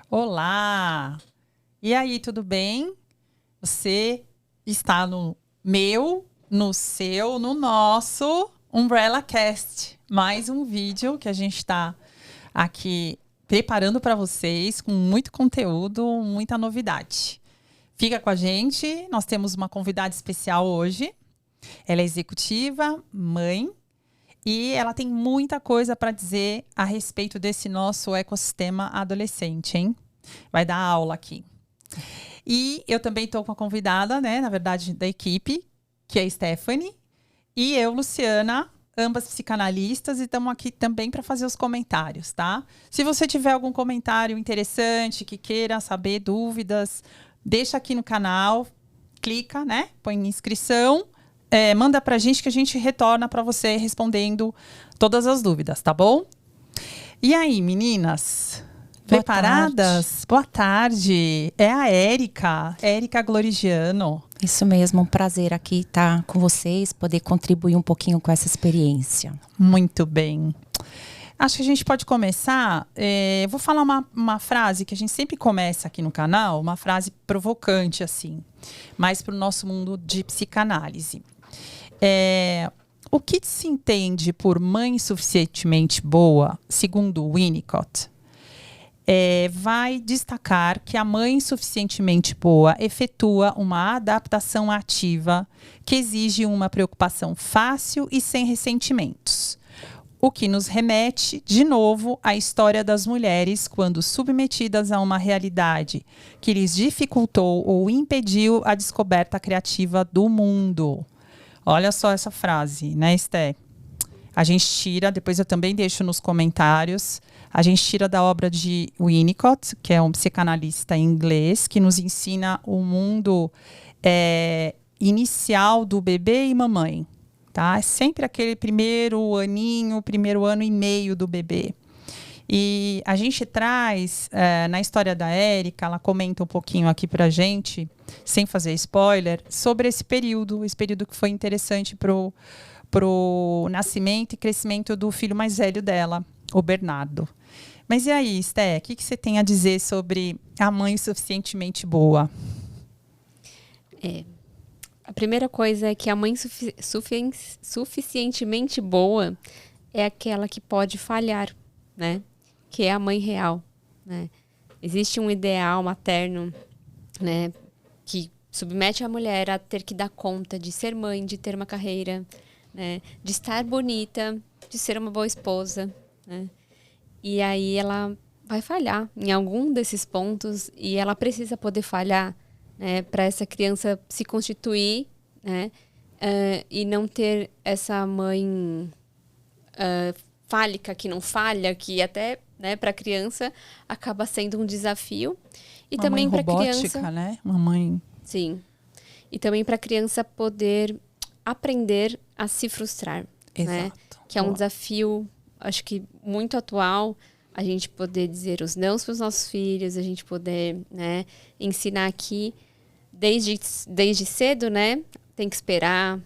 Olá! E aí, tudo bem? Você está no meu, no seu, no nosso Umbrella Cast. Mais um vídeo que a gente está aqui preparando para vocês com muito conteúdo, muita novidade. Fica com a gente, nós temos uma convidada especial hoje. Ela é executiva, mãe, e ela tem muita coisa para dizer a respeito desse nosso ecossistema adolescente, hein? Vai dar aula aqui. E eu também estou com a convidada, né? Na verdade, da equipe, que é a Stephanie. E eu, Luciana, ambas psicanalistas, e estamos aqui também para fazer os comentários, tá? Se você tiver algum comentário interessante, que queira saber, dúvidas, deixa aqui no canal, clica, né? Põe inscrição. Manda pra gente que a gente retorna para você respondendo todas as dúvidas, tá bom? E aí, meninas? Preparadas? Boa tarde. É a Érica Glorigiano. Isso mesmo, um prazer aqui estar com vocês, poder contribuir um pouquinho com essa experiência. Muito bem. Acho que a gente pode começar. Eu vou falar uma frase que a gente sempre começa aqui no canal, uma frase provocante, assim, mais para o nosso mundo de psicanálise. O que se entende por mãe suficientemente boa, segundo Winnicott, vai destacar que a mãe suficientemente boa efetua uma adaptação ativa que exige uma preocupação fácil e sem ressentimentos. O que nos remete, de novo, à história das mulheres quando submetidas a uma realidade que lhes dificultou ou impediu a descoberta criativa do mundo. Olha só essa frase, né, Esté? A gente tira, depois eu também deixo nos comentários, a gente tira da obra de Winnicott, que é um psicanalista inglês, que nos ensina o mundo inicial do bebê e mamãe. Tá? É sempre aquele primeiro ano e meio do bebê. E a gente traz, na história da Érica, ela comenta um pouquinho aqui pra gente, sem fazer spoiler, sobre esse período que foi interessante pro nascimento e crescimento do filho mais velho dela, o Bernardo. Mas e aí, Sté, o que você tem a dizer sobre a mãe suficientemente boa? A primeira coisa é que a mãe suficientemente boa é aquela que pode falhar, né? Que é a mãe real, né? Existe um ideal materno, né? Que submete a mulher a ter que dar conta de ser mãe, de ter uma carreira, né? De estar bonita, de ser uma boa esposa, né? E aí ela vai falhar em algum desses pontos e ela precisa poder falhar, né, para essa criança se constituir, né, e não ter essa mãe fálica que não falha, que até, né, para a criança acaba sendo um desafio. E Uma também mãe para a criança, robótica, né? Uma mãe... Sim. E também para a criança poder aprender a se frustrar. Exato. Né? Que é um desafio, acho que muito atual, a gente poder dizer os nãos para os nossos filhos, a gente poder, né, ensinar aqui desde cedo, né? Tem que esperar,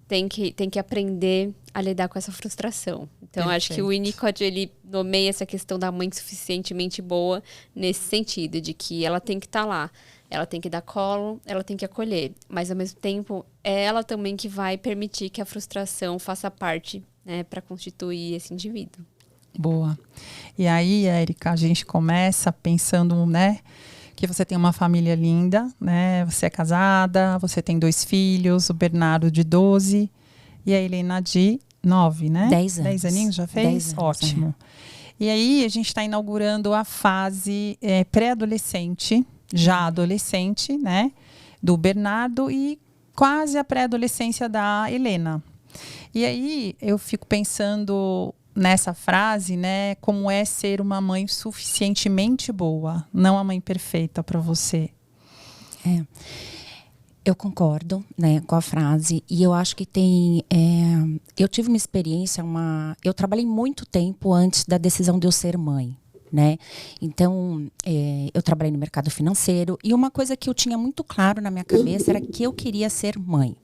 tem que aprender a lidar com essa frustração. Então, Perfeito. Acho que o Winnicott, ele nomeia essa questão da mãe suficientemente boa nesse sentido, de que ela tem que estar lá. Ela tem que dar colo, ela tem que acolher. Mas, ao mesmo tempo, é ela também que vai permitir que a frustração faça parte, né, para constituir esse indivíduo. Boa. E aí, Érica, a gente começa pensando, né, que você tem uma família linda, né? Você é casada, você tem 2 filhos, o Bernardo de 12 e a Helena de 9, né? 10 anos. 10 aninhos já fez? 10 anos, ótimo. E aí, a gente está inaugurando a fase pré-adolescente, já adolescente, né? Do Bernardo e quase a pré-adolescência da Helena. E aí, eu fico pensando nessa frase, né, como é ser uma mãe suficientemente boa, não a mãe perfeita para você. Eu concordo, né, com a frase, e eu acho que tem... eu tive uma experiência, eu trabalhei muito tempo antes da decisão de eu ser mãe, né? Então, eu trabalhei no mercado financeiro, e uma coisa que eu tinha muito claro na minha cabeça era que eu queria ser mãe.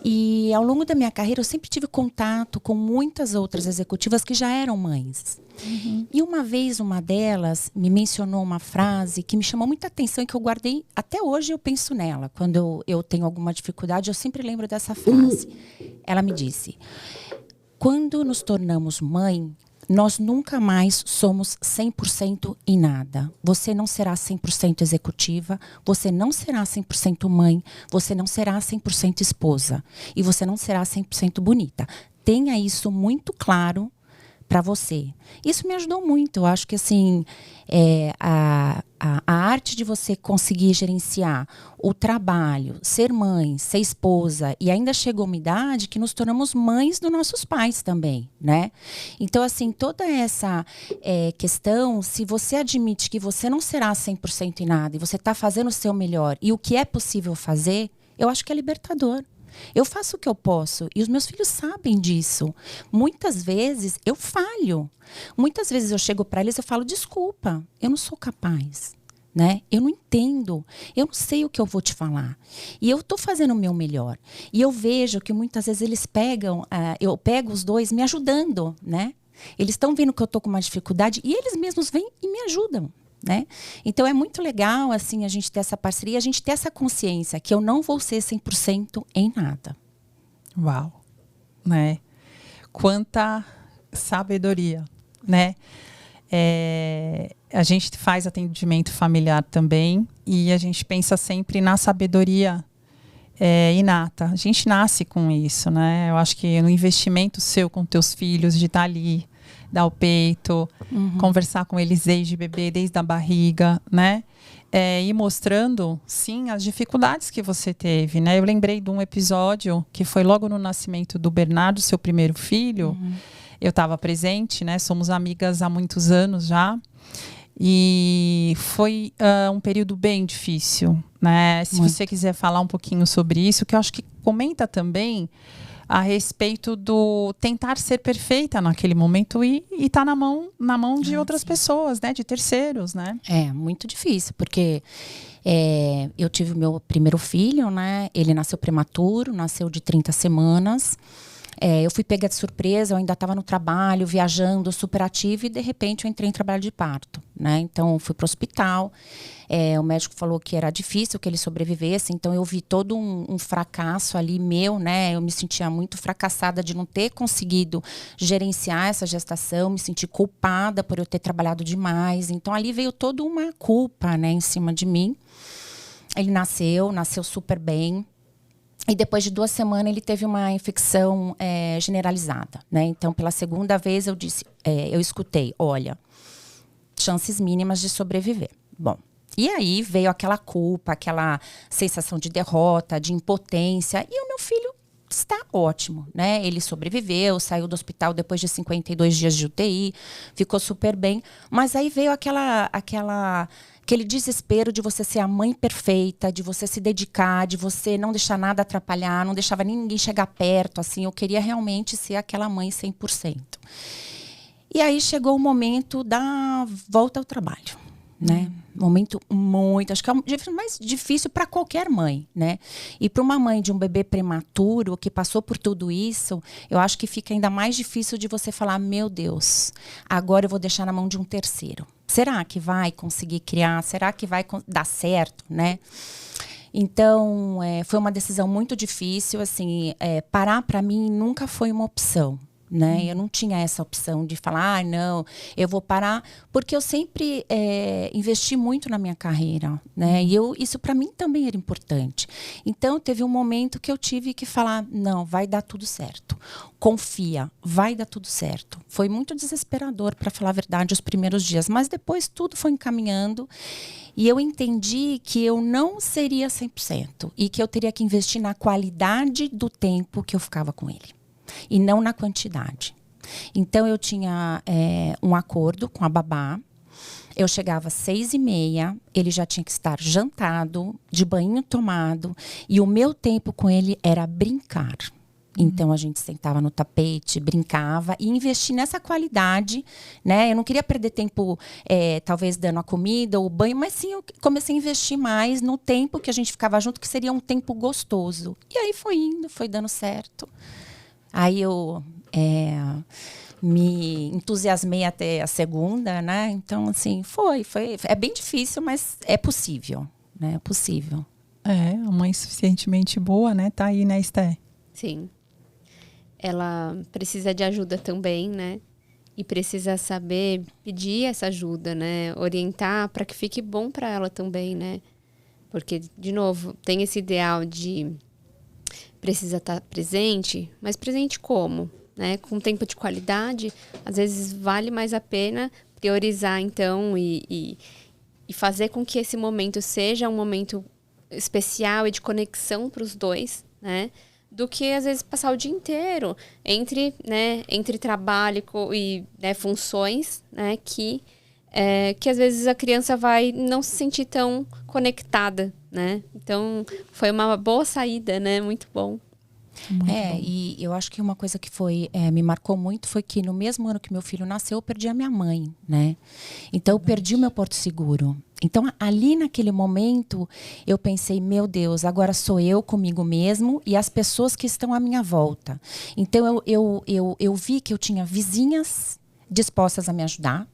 E ao longo da minha carreira eu sempre tive contato com muitas outras executivas que já eram mães. E uma vez uma delas me mencionou uma frase que me chamou muita atenção e que eu guardei, até hoje eu penso nela. Quando eu tenho alguma dificuldade, eu sempre lembro dessa frase. Ela me disse: quando nos tornamos mãe, nós nunca mais somos 100% em nada. Você não será 100% executiva, você não será 100% mãe, você não será 100% esposa e você não será 100% bonita. Tenha isso muito claro para você. Isso me ajudou muito. Eu acho que assim, a arte de você conseguir gerenciar o trabalho, ser mãe, ser esposa, e ainda chegou uma idade que nos tornamos mães dos nossos pais também, né? Então, assim, toda essa questão, se você admite que você não será 100% em nada e você está fazendo o seu melhor e o que é possível fazer, eu acho que é libertador. Eu faço o que eu posso e os meus filhos sabem disso. Muitas vezes eu falho. Muitas vezes eu chego para eles e falo: desculpa, eu não sou capaz, né? Eu não entendo, eu não sei o que eu vou te falar. E eu estou fazendo o meu melhor. E eu vejo que muitas vezes eles eu pego os dois me ajudando, né? Eles estão vendo que eu estou com uma dificuldade e eles mesmos vêm e me ajudam. Né? Então é muito legal assim, a gente ter essa parceria, a gente ter essa consciência que eu não vou ser 100% em nada. Uau, né? Quanta sabedoria, né? A gente faz atendimento familiar também e a gente pensa sempre na sabedoria inata. A gente nasce com isso, né? Eu acho que no investimento seu com teus filhos, de estar ali, dar o peito, conversar com eles desde bebê, desde a barriga, né? E mostrando, sim, as dificuldades que você teve, né? Eu lembrei de um episódio que foi logo no nascimento do Bernardo, seu primeiro filho. Eu estava presente, né? Somos amigas há muitos anos já. E foi um período bem difícil, né? Se você quiser falar um pouquinho sobre isso, que eu acho que comenta também a respeito do tentar ser perfeita naquele momento e tá na mão de outras pessoas, né? De terceiros, né? É muito difícil, porque eu tive o meu primeiro filho, né? Ele nasceu prematuro, nasceu de 30 semanas. Eu fui pega de surpresa, eu ainda estava no trabalho, viajando, super ativa, e de repente eu entrei em trabalho de parto, né? Então, fui para o hospital, o médico falou que era difícil que ele sobrevivesse, então eu vi todo um fracasso ali meu, né? Eu me sentia muito fracassada de não ter conseguido gerenciar essa gestação, me senti culpada por eu ter trabalhado demais, então ali veio toda uma culpa, né, em cima de mim. Ele nasceu super bem. E depois de 2 semanas ele teve uma infecção generalizada, né? Então, pela segunda vez eu escutei: olha, chances mínimas de sobreviver. Bom, e aí veio aquela culpa, aquela sensação de derrota, de impotência. E o meu filho está ótimo, né? Ele sobreviveu, saiu do hospital depois de 52 dias de UTI, ficou super bem. Mas aí veio aquele desespero de você ser a mãe perfeita, de você se dedicar, de você não deixar nada atrapalhar, não deixava ninguém chegar perto, assim. Eu queria realmente ser aquela mãe 100%. E aí chegou o momento da volta ao trabalho, né? Momento acho que é o mais difícil para qualquer mãe, né? E para uma mãe de um bebê prematuro que passou por tudo isso, eu acho que fica ainda mais difícil de você falar: meu Deus, agora eu vou deixar na mão de um terceiro. Será que vai conseguir criar? Será que vai dar certo, né? Então, foi uma decisão muito difícil, assim, parar para mim nunca foi uma opção. Né? Eu não tinha essa opção de falar: não, eu vou parar, porque eu sempre investi muito na minha carreira, né? E isso para mim também era importante. Então teve um momento que eu tive que falar: não, vai dar tudo certo, confia, vai dar tudo certo. Foi muito desesperador, para falar a verdade, os primeiros dias, mas depois tudo foi encaminhando e eu entendi que eu não seria 100% e que eu teria que investir na qualidade do tempo que eu ficava com ele e não na quantidade. Então eu tinha um acordo com a babá. Eu chegava às 6h30, ele já tinha que estar jantado, de banho tomado, e o meu tempo com ele era brincar. Então, a gente sentava no tapete, brincava e investir nessa qualidade, né? Eu não queria perder tempo, talvez, dando a comida ou o banho, mas sim, eu comecei a investir mais no tempo que a gente ficava junto, que seria um tempo gostoso. E aí foi indo, foi dando certo. Aí eu me entusiasmei até a segunda, né? Então, assim, foi. É bem difícil, mas é possível, né? É possível. A mãe suficientemente boa, né? Tá aí, né, Esté? Sim. Ela precisa de ajuda também, né? E precisa saber pedir essa ajuda, né? Orientar para que fique bom para ela também, né? Porque, de novo, tem esse ideal de precisa estar presente, mas presente como? Né? Com tempo de qualidade, às vezes vale mais a pena priorizar, então, e fazer com que esse momento seja um momento especial e de conexão para os dois, né? Do que, às vezes, passar o dia inteiro entre trabalho e né, funções, né? Que às vezes a criança vai não se sentir tão conectada, né? Então, foi uma boa saída, né? Muito bom. Muito bom. E eu acho que uma coisa que me marcou muito foi que no mesmo ano que meu filho nasceu, eu perdi a minha mãe, né? Então, eu perdi o meu porto seguro. Então, ali naquele momento, eu pensei, meu Deus, agora sou eu comigo mesmo e as pessoas que estão à minha volta. Então, eu vi que eu tinha vizinhas dispostas a me ajudar.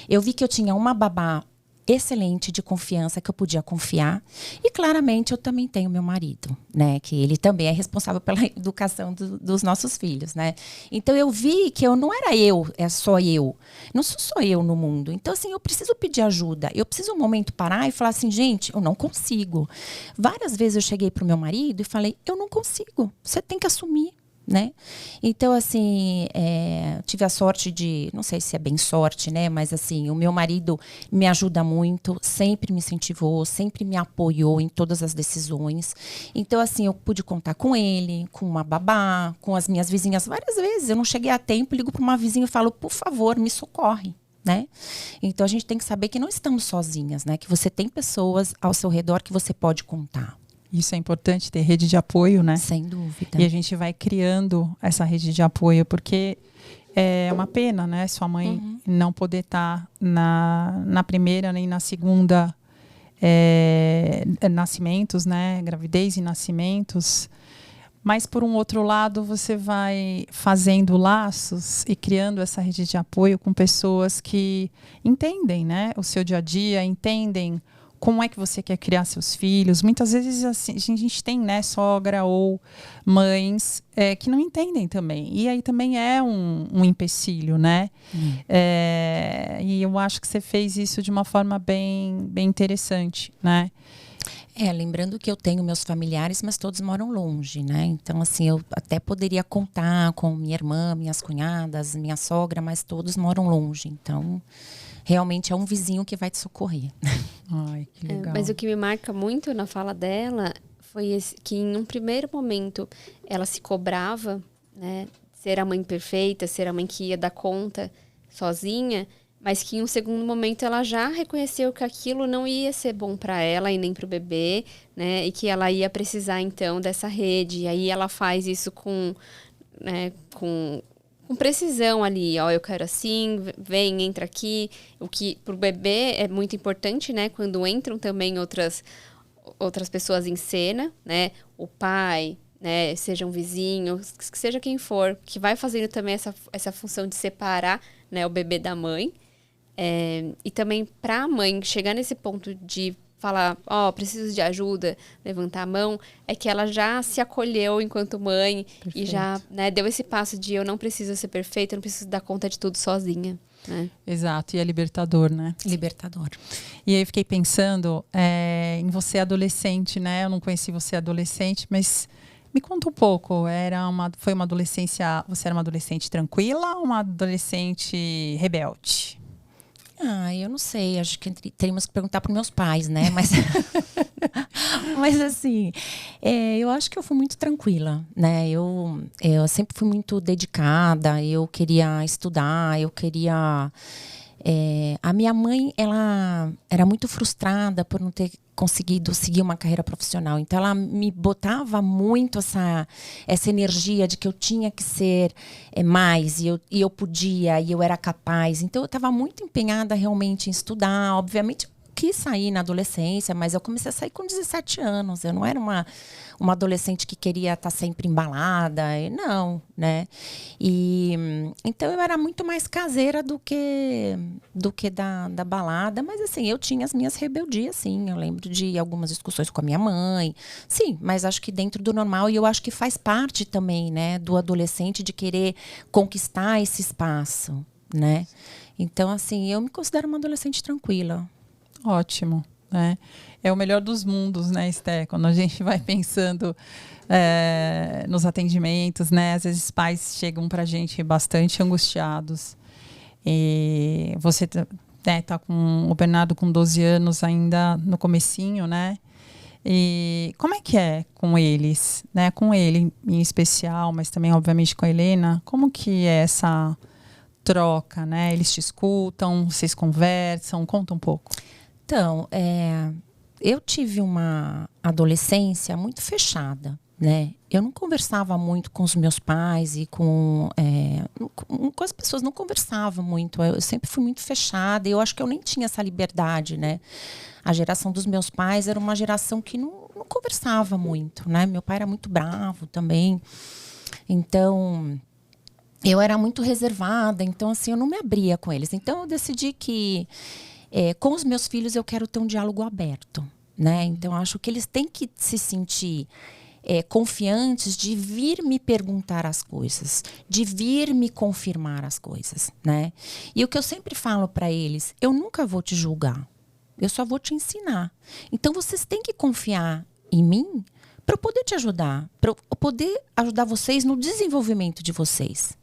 Eu vi que eu tinha uma babá excelente de confiança, que eu podia confiar. E, claramente, eu também tenho meu marido, né? Que ele também é responsável pela educação dos nossos filhos, né? Então, eu vi que eu não era eu, só eu. Não sou só eu no mundo. Então, assim, eu preciso pedir ajuda. Eu preciso um momento parar e falar assim, gente, eu não consigo. Várias vezes eu cheguei pro meu marido e falei, eu não consigo. Você tem que assumir. Né? Então, assim, tive a sorte de, não sei se é bem sorte, né? Mas, assim, o meu marido me ajuda muito, sempre me incentivou, sempre me apoiou em todas as decisões. Então, assim, eu pude contar com ele, com uma babá, com as minhas vizinhas. Várias vezes eu não cheguei a tempo, ligo para uma vizinha e falo, por favor, me socorre. Né? Então, a gente tem que saber que não estamos sozinhas, né? Que você tem pessoas ao seu redor que você pode contar. Isso é importante, ter rede de apoio, né? Sem dúvida. E a gente vai criando essa rede de apoio, porque é uma pena, né? Sua mãe não poder estar na primeira nem na segunda nascimentos, né? Gravidez e nascimentos. Mas, por um outro lado, você vai fazendo laços e criando essa rede de apoio com pessoas que entendem, né? O seu dia a dia, entendem como é que você quer criar seus filhos. Muitas vezes assim, a gente tem, né, sogra ou mães que não entendem também. E aí também é um empecilho, né? E eu acho que você fez isso de uma forma bem, bem interessante, né? Lembrando que eu tenho meus familiares, mas todos moram longe, né? Então, assim, eu até poderia contar com minha irmã, minhas cunhadas, minha sogra, mas todos moram longe. Então, realmente é um vizinho que vai te socorrer. Ai, que legal. Mas o que me marca muito na fala dela foi que em um primeiro momento ela se cobrava, né? Ser a mãe perfeita, ser a mãe que ia dar conta sozinha, mas que em um segundo momento ela já reconheceu que aquilo não ia ser bom para ela e nem para o bebê, né? E que ela ia precisar então dessa rede. E aí ela faz isso com precisão ali, ó, eu quero assim, vem, entra aqui. O que pro bebê é muito importante, né? Quando entram também outras pessoas em cena, né? O pai, né? Seja um vizinho, que seja quem for, que vai fazendo também essa função de separar, né, o bebê da mãe. E também para a mãe chegar nesse ponto de falar, preciso de ajuda, levantar a mão, é que ela já se acolheu enquanto mãe. Perfeito. E já, né, deu esse passo de eu não preciso ser perfeita, eu não preciso dar conta de tudo sozinha. Né? Exato, e é libertador, né? Libertador. E aí eu fiquei pensando em você adolescente, né? Eu não conheci você adolescente, mas me conta um pouco. Foi uma adolescência, você era uma adolescente tranquila ou uma adolescente rebelde? Eu não sei, acho que teríamos que perguntar para meus pais, né? Mas, mas assim, eu acho que eu fui muito tranquila, né? Eu sempre fui muito dedicada, eu queria estudar, eu queria A minha mãe, ela era muito frustrada por não ter conseguido seguir uma carreira profissional. Então, ela me botava muito essa energia de que eu tinha que ser mais, e eu podia, e eu era capaz. Então, eu estava muito empenhada realmente em estudar. Obviamente, eu quis sair na adolescência, mas eu comecei a sair com 17 anos. Eu não era uma adolescente que queria estar sempre embalada, não, né? Então eu era muito mais caseira do que da balada, mas assim, eu tinha as minhas rebeldias, sim. Eu lembro de algumas discussões com a minha mãe, sim, mas acho que dentro do normal, e eu acho que faz parte também, né, do adolescente de querer conquistar esse espaço, né? Então, assim, eu me considero uma adolescente tranquila. Ótimo, né? É o melhor dos mundos, né, Esté? Quando a gente vai pensando nos atendimentos, né? Às vezes pais chegam pra gente bastante angustiados. E você tá com o Bernardo com 12 anos ainda no comecinho, né? E como é que é com eles, né? Com ele em especial, mas também, obviamente, com a Helena. Como que é essa troca, né? Eles te escutam, vocês conversam? Conta um pouco. Então, eu tive uma adolescência muito fechada, né? Eu não conversava muito com os meus pais e com as pessoas, não conversava muito. Eu sempre fui muito fechada e eu acho que eu nem tinha essa liberdade, né? A geração dos meus pais era uma geração que não conversava muito, né? Meu pai era muito bravo também. Então, eu era muito reservada. Então, assim, eu não me abria com eles. Então, eu decidi que com os meus filhos eu quero ter um diálogo aberto, né? Então, acho que eles têm que se sentir confiantes de vir me perguntar as coisas, de vir me confirmar as coisas, né? E o que eu sempre falo para eles, eu nunca vou te julgar, eu só vou te ensinar. Então, vocês têm que confiar em mim para eu poder te ajudar, para eu poder ajudar vocês no desenvolvimento de vocês.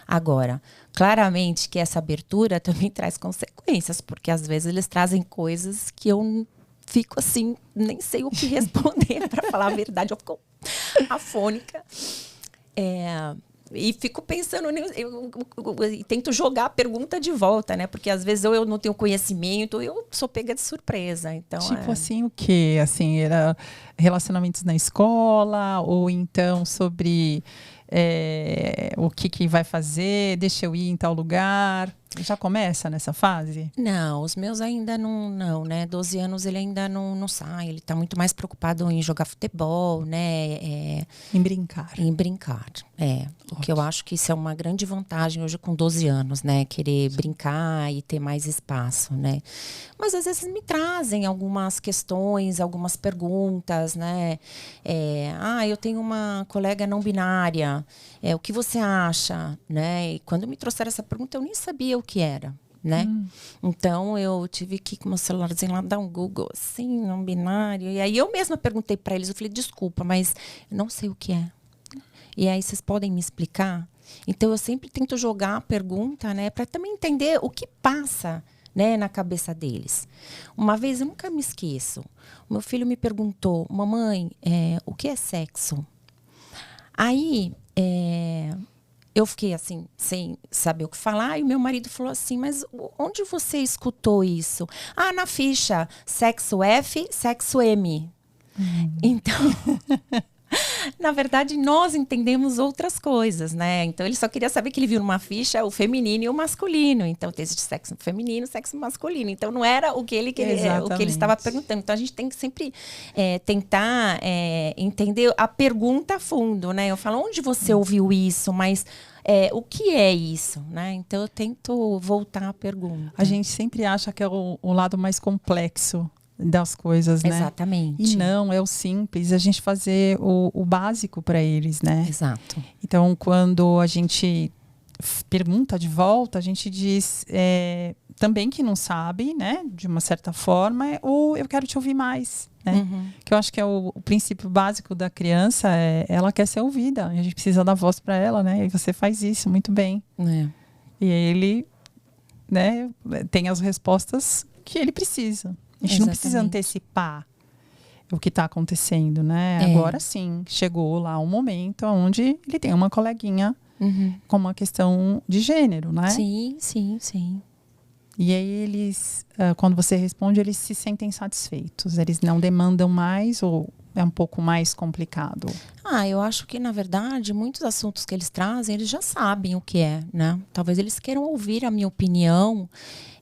Agora, claramente que essa abertura também traz consequências, porque às vezes eles trazem coisas que eu fico assim, nem sei o que responder, para falar a verdade, eu fico afônica. E fico pensando, eu tento jogar a pergunta de volta, né? Porque às vezes ou eu não tenho conhecimento, ou eu sou pega de surpresa. Então, tipo assim, o quê? Assim, era relacionamentos na escola, ou então sobre o que vai fazer, deixa eu ir em tal lugar. Já começa nessa fase? Não, os meus ainda não, né? 12 anos ele ainda não sai, ele tá muito mais preocupado em jogar futebol, né? Em brincar. Em brincar, O que eu acho que isso é uma grande vantagem hoje com 12 anos, né? Querer brincar e ter mais espaço, né? Mas às vezes me trazem algumas questões, algumas perguntas, né? Eu tenho uma colega não binária, o que você acha, né? E quando me trouxeram essa pergunta, eu nem sabia o que era, né? Então, eu tive que ir com o meu celularzinho lá, dar um Google, assim, não binário. E aí, eu mesma perguntei para eles, eu falei, desculpa, mas eu não sei o que é. E aí, vocês podem me explicar? Então, eu sempre tento jogar a pergunta, né? Para também entender o que passa, né, na cabeça deles. Uma vez, eu nunca me esqueço, o meu filho me perguntou, mamãe, o que é sexo? Aí, eu fiquei assim, sem saber o que falar, e o meu marido falou assim, mas onde você escutou isso? Ah, na ficha, sexo F, sexo M. Então, na verdade, nós entendemos outras coisas, né? Então, ele só queria saber que ele viu numa ficha o feminino e o masculino. Então, existe sexo feminino, sexo masculino. Então, não era o que ele queria, o que ele estava perguntando. Então, a gente tem que sempre tentar entender a pergunta a fundo, né? Eu falo, onde você ouviu isso? Mas o que é isso, né? Então, eu tento voltar à pergunta. A gente sempre acha que é o lado mais complexo das coisas, né? Exatamente. E não, é o simples, a gente fazer o básico para eles, né? Exato. Então, quando a gente pergunta de volta, a gente diz também que não sabe, né? De uma certa forma, ou eu quero te ouvir mais, né? Que eu acho que é o princípio básico da criança, ela quer ser ouvida, a gente precisa dar voz para ela, né? E você faz isso muito bem. E ele, né, tem as respostas que ele precisa. A gente não precisa antecipar o que está acontecendo, né? Agora sim, chegou lá um momento onde ele tem uma coleguinha com uma questão de gênero, né? Sim. E aí eles, quando você responde, eles se sentem satisfeitos. Eles não demandam mais ou é um pouco mais complicado? Eu acho que, na verdade, muitos assuntos que eles trazem, eles já sabem o que é, né? Talvez eles queiram ouvir a minha opinião,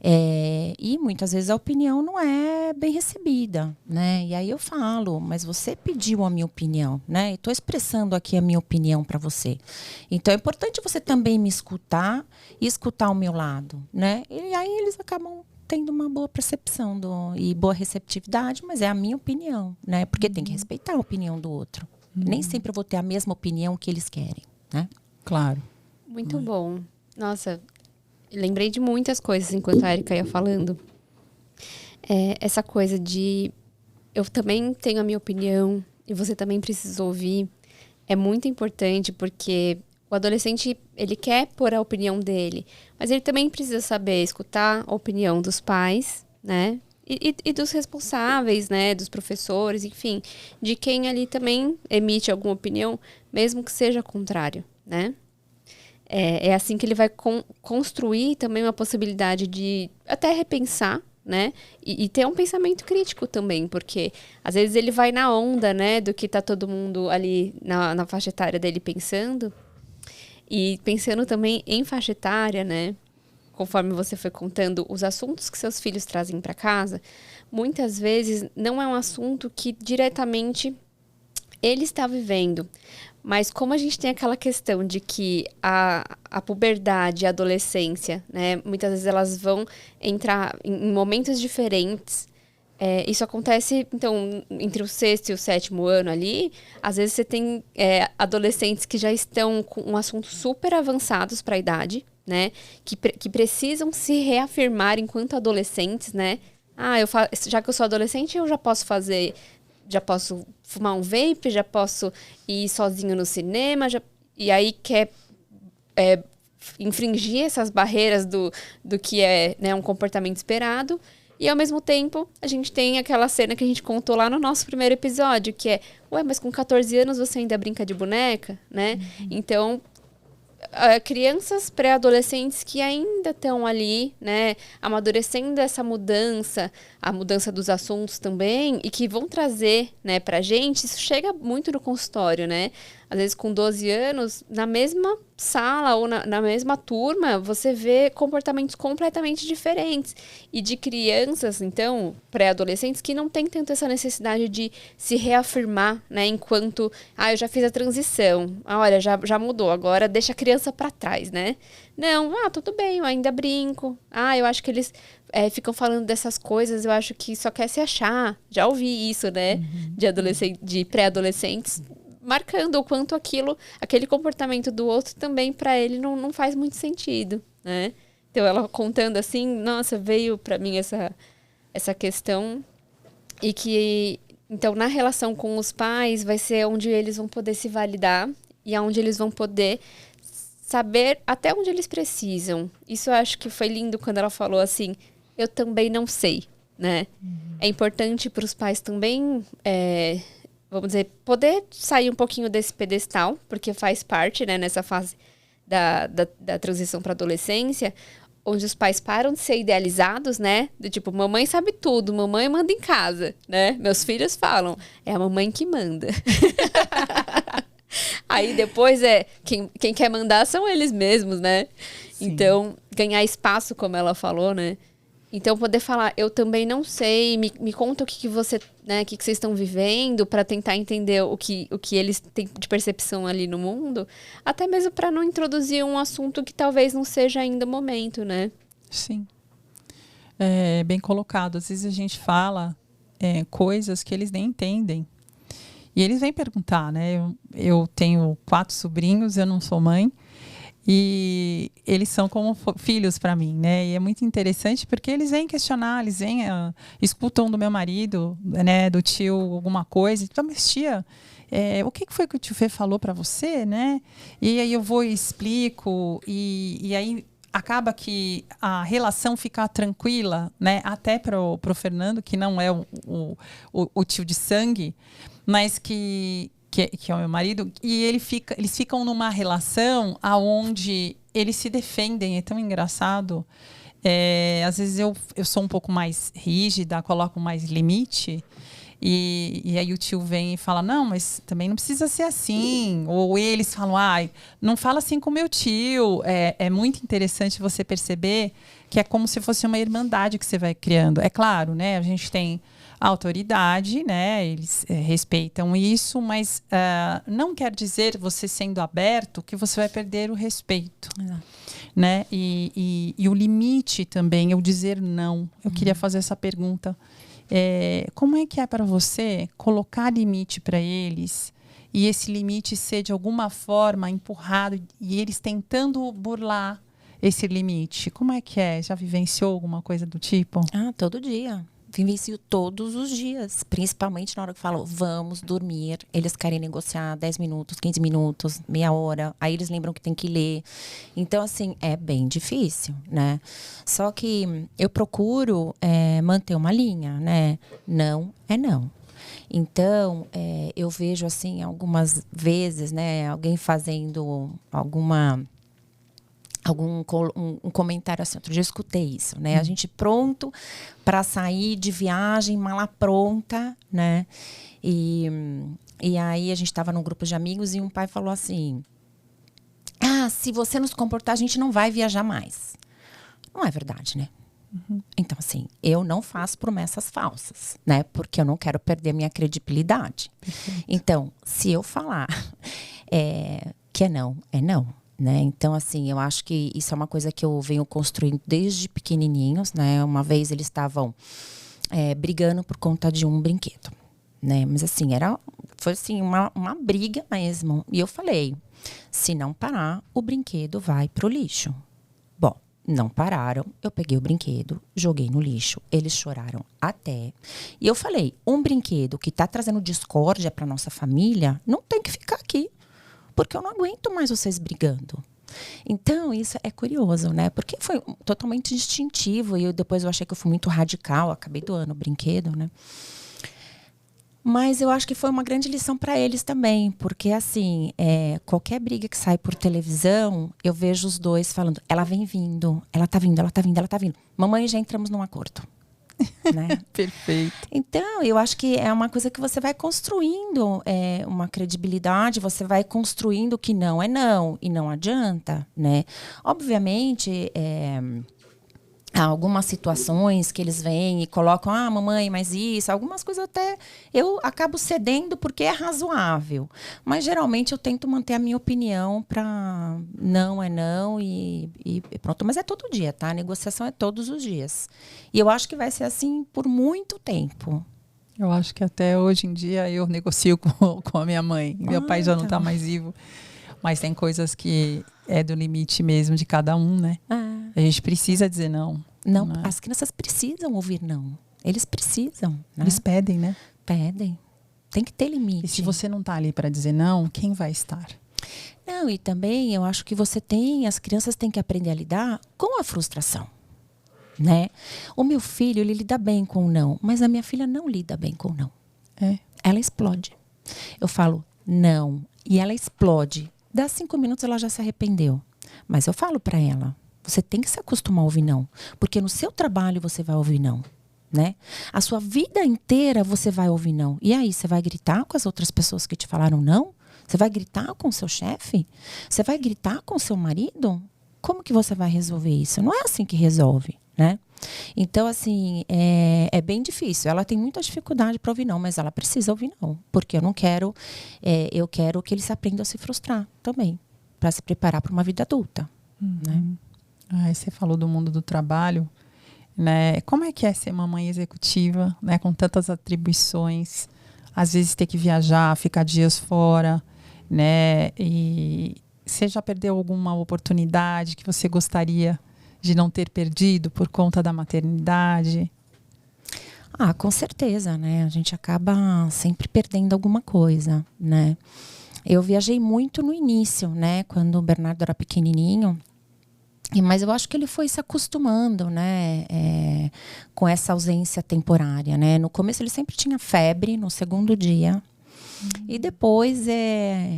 e muitas vezes a opinião não é bem recebida, né? E aí eu falo, mas você pediu a minha opinião, né? Estou expressando aqui a minha opinião para você. Então é importante você também me escutar e escutar o meu lado, né? E aí eles acabam tendo uma boa percepção e boa receptividade, mas é a minha opinião, né? Porque tem que respeitar a opinião do outro. Nem sempre eu vou ter a mesma opinião que eles querem, né? Claro. Muito bom. Nossa, lembrei de muitas coisas enquanto a Erika ia falando. Essa coisa de eu também tenho a minha opinião e você também precisa ouvir. É muito importante porque o adolescente, ele quer pôr a opinião dele, mas ele também precisa saber escutar a opinião dos pais, né? E dos responsáveis, né? Dos professores, enfim. De quem ali também emite alguma opinião, mesmo que seja contrário, né? É assim que ele vai construir também uma possibilidade de até repensar, né? E ter um pensamento crítico também, porque às vezes ele vai na onda, né? Do que tá todo mundo ali na faixa etária dele pensando. E pensando também em faixa etária, né? Conforme você foi contando, os assuntos que seus filhos trazem para casa, muitas vezes não é um assunto que diretamente ele está vivendo. Mas como a gente tem aquela questão de que a puberdade e a adolescência, né? Muitas vezes elas vão entrar em momentos diferentes. Isso acontece, então, entre o 6º e o 7º ano ali. Às vezes você tem adolescentes que já estão com um assunto super avançados para a idade, né? Que precisam se reafirmar enquanto adolescentes, né? Já que eu sou adolescente, eu já posso fumar um vape, já posso ir sozinho no cinema, e aí quer infringir essas barreiras do que é, né, um comportamento esperado. E, ao mesmo tempo, a gente tem aquela cena que a gente contou lá no nosso primeiro episódio, que é, mas com 14 anos você ainda brinca de boneca, né? Então, crianças pré-adolescentes que ainda estão ali, né, amadurecendo essa mudança, a mudança dos assuntos também, e que vão trazer, né, pra gente, isso chega muito no consultório, né? Às vezes com 12 anos, na mesma sala ou na mesma turma, você vê comportamentos completamente diferentes. E de crianças, então, pré-adolescentes, que não tem tanto essa necessidade de se reafirmar, né? Enquanto, eu já fiz a transição. Olha, já mudou, agora deixa a criança para trás, né? Não, tudo bem, eu ainda brinco. Eu acho que eles ficam falando dessas coisas, eu acho que só quer se achar. Já ouvi isso, né? De pré-adolescentes, marcando o quanto aquele comportamento do outro também para ele não faz muito sentido, né? Então, ela contando assim, nossa, veio para mim essa questão. E que, então, na relação com os pais, vai ser onde eles vão poder se validar e aonde eles vão poder saber até onde eles precisam. Isso eu acho que foi lindo quando ela falou assim, eu também não sei, né? É importante para os pais também, vamos dizer, poder sair um pouquinho desse pedestal, porque faz parte, né, nessa fase da transição para adolescência, onde os pais param de ser idealizados, né? Do tipo, mamãe sabe tudo, mamãe manda em casa, né? Meus filhos falam, é a mamãe que manda. Aí depois quem quer mandar são eles mesmos, né? Sim. Então, ganhar espaço, como ela falou, né? Então, poder falar, eu também não sei, me conta o que você, né, o que vocês estão vivendo, para tentar entender o que eles têm de percepção ali no mundo, até mesmo para não introduzir um assunto que talvez não seja ainda o momento, né? Sim. É bem colocado. Às vezes a gente fala coisas que eles nem entendem. E eles vêm perguntar, né? Eu tenho 4 sobrinhos, eu não sou mãe. E eles são como filhos para mim, né? E é muito interessante porque eles vêm questionar, eles vêm, escutam do meu marido, né, do tio alguma coisa. Então, mas tia, o que foi que o tio Fê falou para você, né? E aí eu vou e explico e aí acaba que a relação fica tranquila, né? Até pro Fernando, que não é o tio de sangue, mas que é o meu marido, e eles ficam numa relação onde eles se defendem, é tão engraçado. Às vezes eu sou um pouco mais rígida, coloco mais limite. E aí o tio vem e fala, não, mas também não precisa ser assim. Ou eles falam, ai, não fala assim com meu tio. É muito interessante você perceber que é como se fosse uma irmandade que você vai criando. É claro, né? A gente tem a autoridade, né? Eles respeitam isso, mas não quer dizer, você sendo aberto, que você vai perder o respeito. Né? E o limite também, eu dizer não. Eu queria fazer essa pergunta. Como é que é para você colocar limite para eles e esse limite ser de alguma forma empurrado e eles tentando burlar esse limite? Como é que é? Já vivenciou alguma coisa do tipo? Todo dia. Vivencio todos os dias, principalmente na hora que falam, vamos dormir. Eles querem negociar 10 minutos, 15 minutos, meia hora. Aí eles lembram que tem que ler. Então, assim, é bem difícil, né? Só que eu procuro manter uma linha, né? Não é não. Então, eu vejo, assim, algumas vezes, né? Alguém fazendo um comentário assim, outro dia eu escutei isso, né? A gente pronto para sair de viagem, mala pronta, né? E aí a gente estava num grupo de amigos e um pai falou assim, se você não se comportar, a gente não vai viajar mais. Não é verdade, né? Então, assim, eu não faço promessas falsas, né? Porque eu não quero perder minha credibilidade. Perfeito. Então, se eu falar que é não, é não. Né? Então, assim, eu acho que isso é uma coisa que eu venho construindo desde pequenininhos, né? Uma vez eles estavam brigando por conta de um brinquedo, né? Mas, assim, foi assim, uma briga mesmo. E eu falei, se não parar, o brinquedo vai pro lixo. Bom, não pararam, eu peguei o brinquedo, joguei no lixo, eles choraram até. E eu falei, um brinquedo que tá trazendo discórdia pra nossa família, não tem que ficar aqui. Porque eu não aguento mais vocês brigando. Então, isso é curioso, né? Porque foi totalmente instintivo. E depois eu achei que eu fui muito radical. Acabei doando o brinquedo, né? Mas eu acho que foi uma grande lição para eles também. Porque, assim, qualquer briga que sai por televisão, eu vejo os dois falando, ela vem vindo, ela tá vindo, ela tá vindo, ela tá vindo. Mamãe, já entramos num acordo. Né? Perfeito. Então, eu acho que é uma coisa que você vai construindo uma credibilidade, você vai construindo que não é não e não adianta, né? Obviamente, há algumas situações que eles vêm e colocam, mamãe, mas isso, algumas coisas até eu acabo cedendo porque é razoável. Mas geralmente eu tento manter a minha opinião para não é não e pronto. Mas é todo dia, tá? A negociação é todos os dias. E eu acho que vai ser assim por muito tempo. Eu acho que até hoje em dia eu negocio com a minha mãe. Meu pai já não está mais vivo. Mas tem coisas que é do limite mesmo de cada um, né? A gente precisa dizer não. Não, as crianças precisam ouvir não. Eles precisam, né? Eles pedem, né? Pedem. Tem que ter limite. E se você não está ali para dizer não, quem vai estar? Não, e também eu acho que as crianças têm que aprender a lidar com a frustração, né? O meu filho, ele lida bem com o não, mas a minha filha não lida bem com o não. Ela explode. Eu falo não, e ela explode. Dá 5 minutos, ela já se arrependeu. Mas eu falo para ela, você tem que se acostumar a ouvir não. Porque no seu trabalho você vai ouvir não, né? A sua vida inteira você vai ouvir não. E aí, você vai gritar com as outras pessoas que te falaram não? Você vai gritar com o seu chefe? Você vai gritar com o seu marido? Como que você vai resolver isso? Não é assim que resolve, né? Então, assim, é bem difícil. Ela tem muita dificuldade para ouvir não, mas ela precisa ouvir não. Porque eu não quero... eu quero que eles aprendam a se frustrar também. Para se preparar para uma vida adulta, né? Você falou do mundo do trabalho, né? Como é que é ser mamãe executiva, né? Com tantas atribuições, às vezes ter que viajar, ficar dias fora, né? E você já perdeu alguma oportunidade que você gostaria de não ter perdido por conta da maternidade? Com certeza, né? A gente acaba sempre perdendo alguma coisa, né? Eu viajei muito no início, né? Quando o Bernardo era pequenininho. Mas eu acho que ele foi se acostumando, né? Com essa ausência temporária, né? No começo ele sempre tinha febre, no segundo dia. E depois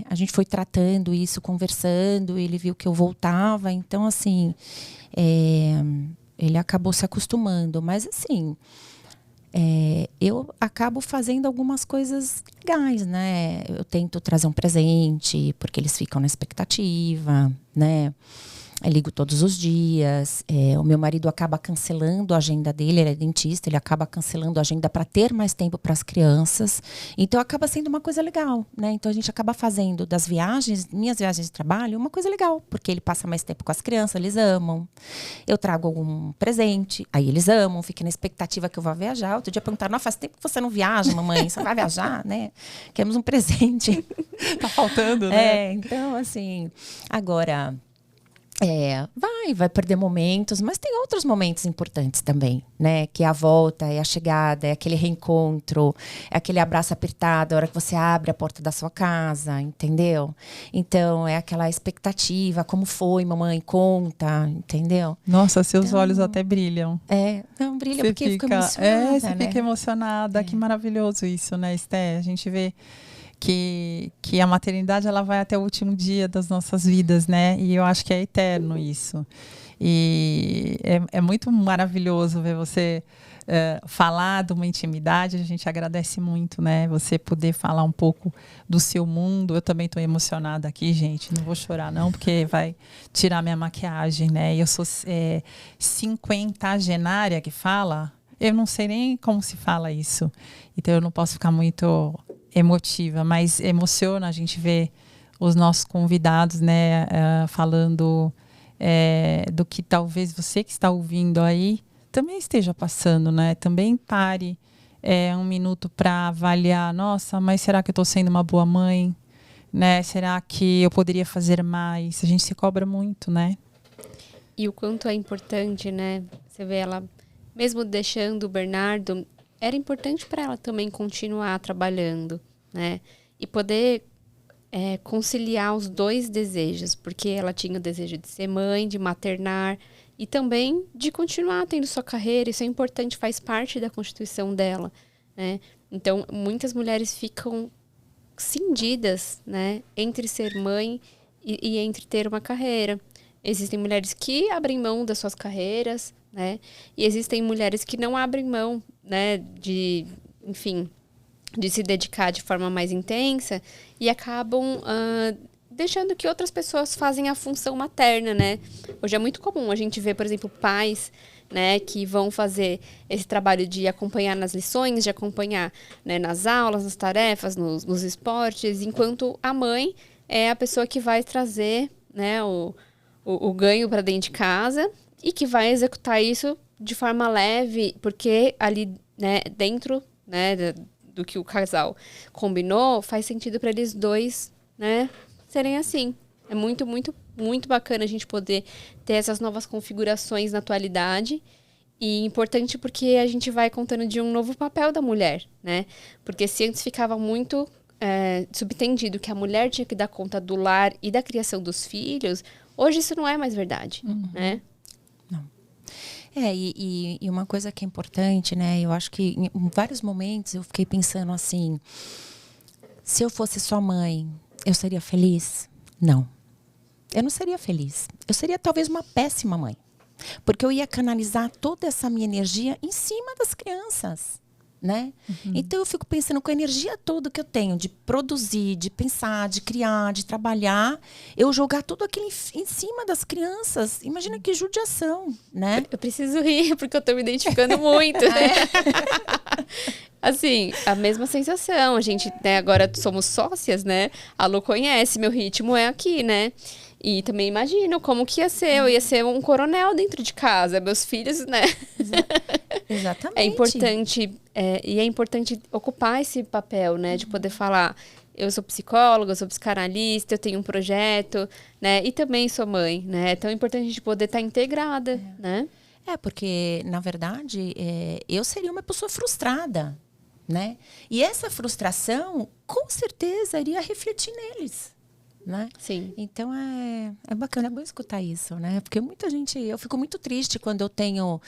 a gente foi tratando isso, conversando. Ele viu que eu voltava. Então, assim, Ele acabou se acostumando. Mas, assim, eu acabo fazendo algumas coisas legais, né? Eu tento trazer um presente, porque eles ficam na expectativa, né? Eu ligo todos os dias. O meu marido acaba cancelando a agenda dele, ele é dentista, ele acaba cancelando a agenda para ter mais tempo para as crianças. Então acaba sendo uma coisa legal, né? Então a gente acaba fazendo das viagens, minhas viagens de trabalho, uma coisa legal, porque ele passa mais tempo com as crianças, eles amam. Eu trago algum presente, aí eles amam, fica na expectativa que eu vá viajar. Outro dia perguntaram: "Não, faz tempo que você não viaja, mamãe, você vai viajar, né? Queremos um presente." Tá faltando, né? Então assim, agora vai perder momentos, mas tem outros momentos importantes também, né? Que é a volta, é a chegada, é aquele reencontro, é aquele abraço apertado, a hora que você abre a porta da sua casa, entendeu? Então, é aquela expectativa, como foi, mamãe, conta, entendeu? Nossa, seus olhos até brilham. Não brilha Você porque eu fico fica, emocionada, você né? fica emocionada. Que maravilhoso isso, né, Esté? A gente vê que a maternidade ela vai até o último dia das nossas vidas, né? E eu acho que é eterno isso. E é muito maravilhoso ver você falar de uma intimidade. A gente agradece muito, né? Você poder falar um pouco do seu mundo. Eu também estou emocionada aqui, gente. Não vou chorar, não, porque vai tirar minha maquiagem, né? Eu sou 50genária que fala. Eu não sei nem como se fala isso. Então eu não posso ficar muito emotiva, mas emociona a gente ver os nossos convidados, né, falando do que talvez você que está ouvindo aí também esteja passando, né? Também pare um minuto para avaliar: nossa, mas será que eu estou sendo uma boa mãe? Né? Será que eu poderia fazer mais? A gente se cobra muito, né? E o quanto é importante, né? Você vê ela, mesmo deixando o Bernardo, era importante para ela também continuar trabalhando, né? E poder conciliar os dois desejos, porque ela tinha o desejo de ser mãe, de maternar e também de continuar tendo sua carreira. Isso é importante, faz parte da constituição dela, né? Então, muitas mulheres ficam cindidas, né, entre ser mãe e entre ter uma carreira. Existem mulheres que abrem mão das suas carreiras, né? E existem mulheres que não abrem mão, né, de se dedicar de forma mais intensa e acabam deixando que outras pessoas fazem a função materna, né? Hoje é muito comum a gente ver, por exemplo, pais, né, que vão fazer esse trabalho de acompanhar nas lições, de acompanhar, né, nas aulas, nas tarefas, nos esportes, enquanto a mãe é a pessoa que vai trazer, né, o ganho para dentro de casa e que vai executar isso de forma leve, porque ali, né, dentro, né, do que o casal combinou, faz sentido para eles dois, né, serem assim. É muito, muito, muito bacana a gente poder ter essas novas configurações na atualidade. E importante porque a gente vai contando de um novo papel da mulher, né? Porque se antes ficava muito subtendido que a mulher tinha que dar conta do lar e da criação dos filhos, hoje isso não é mais verdade, né? Não. E uma coisa que é importante, né? Eu acho que em vários momentos eu fiquei pensando assim: se eu fosse só mãe, eu seria feliz? Não. Eu não seria feliz. Eu seria talvez uma péssima mãe. Porque eu ia canalizar toda essa minha energia em cima das crianças, né? Então eu fico pensando, com a energia toda que eu tenho de produzir, de pensar, de criar, de trabalhar, eu jogar tudo aquilo em cima das crianças. Imagina que judiação, né? Eu preciso rir porque eu tô me identificando muito. Assim, a mesma sensação. A gente, né, agora somos sócias, né? A Lu conhece, meu ritmo é aqui, né? E também imagino como que ia ser. Eu ia ser um coronel dentro de casa. Meus filhos, né? Exatamente. É importante, e é importante ocupar esse papel, né? De poder falar: eu sou psicóloga, eu sou psicanalista, eu tenho um projeto, né? E também sou mãe, né? É tão importante a gente poder estar integrada, né? Porque, na verdade, eu seria uma pessoa frustrada, né? E essa frustração, com certeza, iria refletir neles, né? Sim. Então, é bacana, é bom escutar isso, né? Porque muita gente... Eu fico muito triste quando eu tenho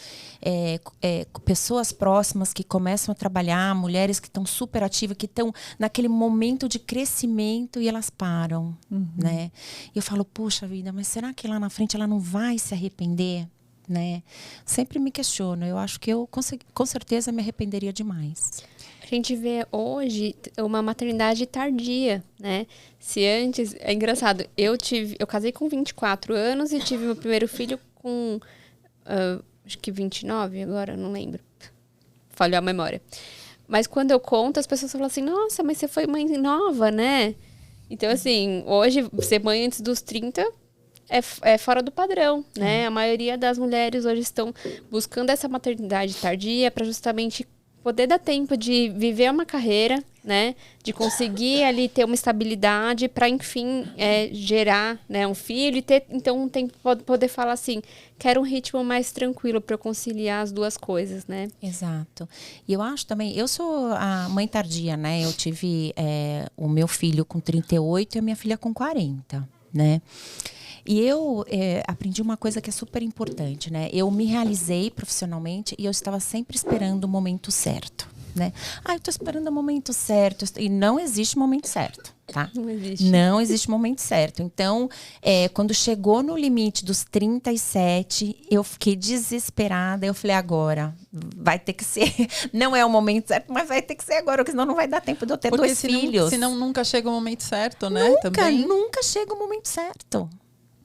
pessoas próximas que começam a trabalhar, mulheres que estão super ativas, que estão naquele momento de crescimento e elas param, né? E eu falo: poxa vida, mas será que lá na frente ela não vai se arrepender? né? Sempre me questiono. Eu acho que eu com certeza me arrependeria demais. A gente vê hoje uma maternidade tardia, né? Se antes... É engraçado. Eu casei com 24 anos e tive meu primeiro filho com... acho que 29 agora, não lembro. Falhou a memória. Mas quando eu conto, as pessoas falam assim, nossa, mas você foi mãe nova, né? Então, assim, hoje, ser mãe antes dos 30 é fora do padrão, né? A maioria das mulheres hoje estão buscando essa maternidade tardia para justamente poder dar tempo de viver uma carreira, né? De conseguir ali ter uma estabilidade para, enfim, gerar, né, um filho e ter, então, um tempo poder falar assim, quero um ritmo mais tranquilo para eu conciliar as duas coisas, né? Exato. E eu acho também, eu sou a mãe tardia, né? Eu tive o meu filho com 38 e a minha filha com 40, né? E eu aprendi uma coisa que é super importante, né? Eu me realizei profissionalmente e eu estava sempre esperando o momento certo, né? Eu estou esperando o momento certo. E não existe momento certo, tá? Não existe. Não existe momento certo. Então, quando chegou no limite dos 37, eu fiquei desesperada. Eu falei, agora, vai ter que ser. Não é o momento certo, mas vai ter que ser agora, porque senão não vai dar tempo de eu ter dois filhos. Senão nunca chega o momento certo, né? Nunca chega o momento certo.